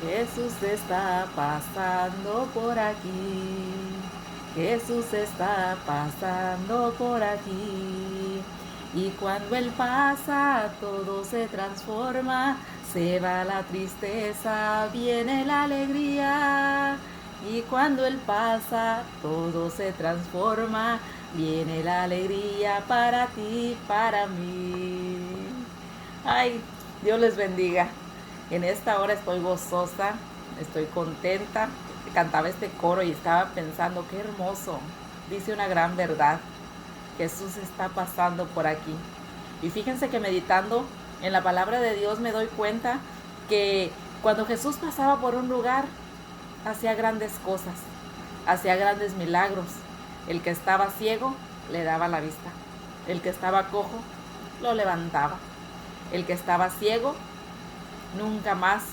Jesús está pasando por aquí. Jesús está pasando por aquí. Y cuando Él pasa, todo se transforma. Se va la tristeza, viene la alegría. Y cuando Él pasa, todo se transforma. Viene la alegría para ti, para mí. Ay, Dios les bendiga. En esta hora estoy gozosa, estoy contenta. Cantaba este coro y estaba pensando, qué hermoso. Dice una gran verdad. Jesús está pasando por aquí. Y fíjense que meditando en la palabra de Dios me doy cuenta que cuando Jesús pasaba por un lugar, hacía grandes cosas, hacía grandes milagros. El que estaba ciego le daba la vista. El que estaba cojo lo levantaba. El que estaba ciego nunca más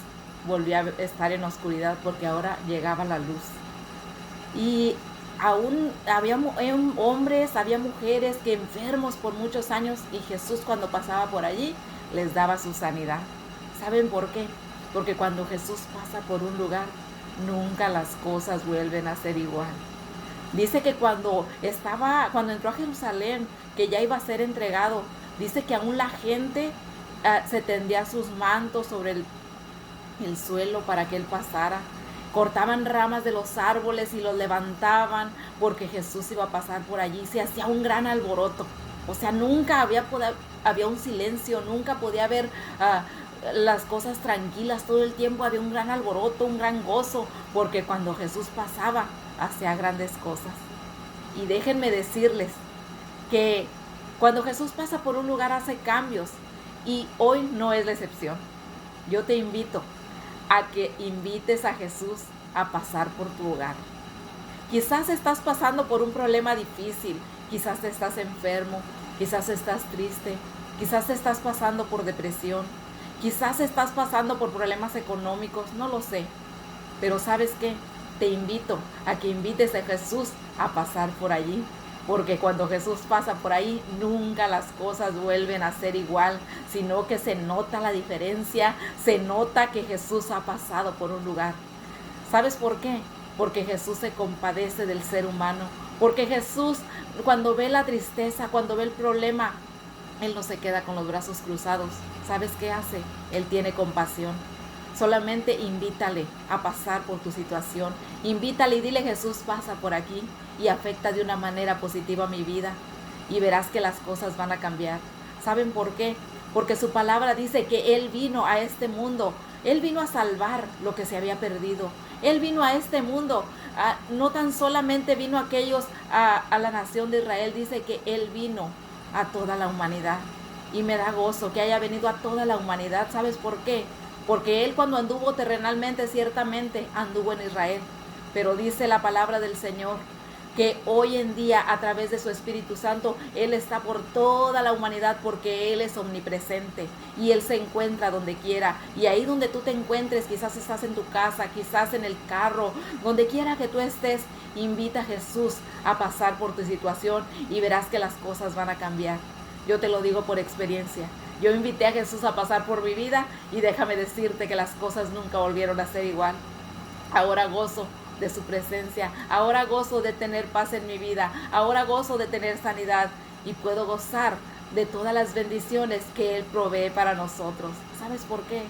volvió a estar en oscuridad porque ahora llegaba la luz. Y aún había hombres, había mujeres que enfermos por muchos años y Jesús cuando pasaba por allí les daba su sanidad. ¿Saben por qué? Porque cuando Jesús pasa por un lugar, nunca las cosas vuelven a ser igual. Dice que cuando entró a Jerusalén, que ya iba a ser entregado, dice que aún la gente se tendía sus mantos sobre el suelo para que Él pasara. Cortaban ramas de los árboles y los levantaban porque Jesús iba a pasar por allí. Se hacía un gran alboroto. O sea, nunca había un silencio, nunca podía haber las cosas tranquilas. Todo el tiempo había un gran alboroto, un gran gozo, porque cuando Jesús pasaba, hacía grandes cosas. Y déjenme decirles que cuando Jesús pasa por un lugar hace cambios, y hoy no es la excepción. Yo te invito a que invites a Jesús a pasar por tu hogar. Quizás estás pasando por un problema difícil, quizás estás enfermo, quizás estás triste, quizás estás pasando por depresión, quizás estás pasando por problemas económicos, no lo sé. Pero ¿sabes qué? Te invito a que invites a Jesús a pasar por allí. Porque cuando Jesús pasa por ahí, nunca las cosas vuelven a ser igual, sino que se nota la diferencia, se nota que Jesús ha pasado por un lugar. ¿Sabes por qué? Porque Jesús se compadece del ser humano. Porque Jesús, cuando ve la tristeza, cuando ve el problema, Él no se queda con los brazos cruzados. ¿Sabes qué hace? Él tiene compasión. Solamente invítale a pasar por tu situación. Invítale y dile, Jesús pasa por aquí y afecta de una manera positiva mi vida. Y verás que las cosas van a cambiar. ¿Saben por qué? Porque su palabra dice que Él vino a este mundo. Él vino a salvar lo que se había perdido. Él vino a este mundo. No tan solamente vino a la nación de Israel. Dice que Él vino a toda la humanidad. Y me da gozo que haya venido a toda la humanidad. ¿Sabes por qué? Porque Él cuando anduvo terrenalmente, ciertamente anduvo en Israel. Pero dice la palabra del Señor que hoy en día, a través de su Espíritu Santo, Él está por toda la humanidad porque Él es omnipresente y Él se encuentra donde quiera. Y ahí donde tú te encuentres, quizás estás en tu casa, quizás en el carro, donde quiera que tú estés, invita a Jesús a pasar por tu situación y verás que las cosas van a cambiar. Yo te lo digo por experiencia. Yo invité a Jesús a pasar por mi vida y déjame decirte que las cosas nunca volvieron a ser igual. Ahora gozo de su presencia, ahora gozo de tener paz en mi vida, ahora gozo de tener sanidad y puedo gozar de todas las bendiciones que Él provee para nosotros. ¿Sabes por qué?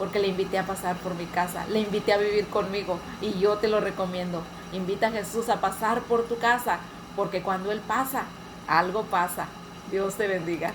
Porque le invité a pasar por mi casa, le invité a vivir conmigo y yo te lo recomiendo. Invita a Jesús a pasar por tu casa porque cuando Él pasa, algo pasa. Dios te bendiga.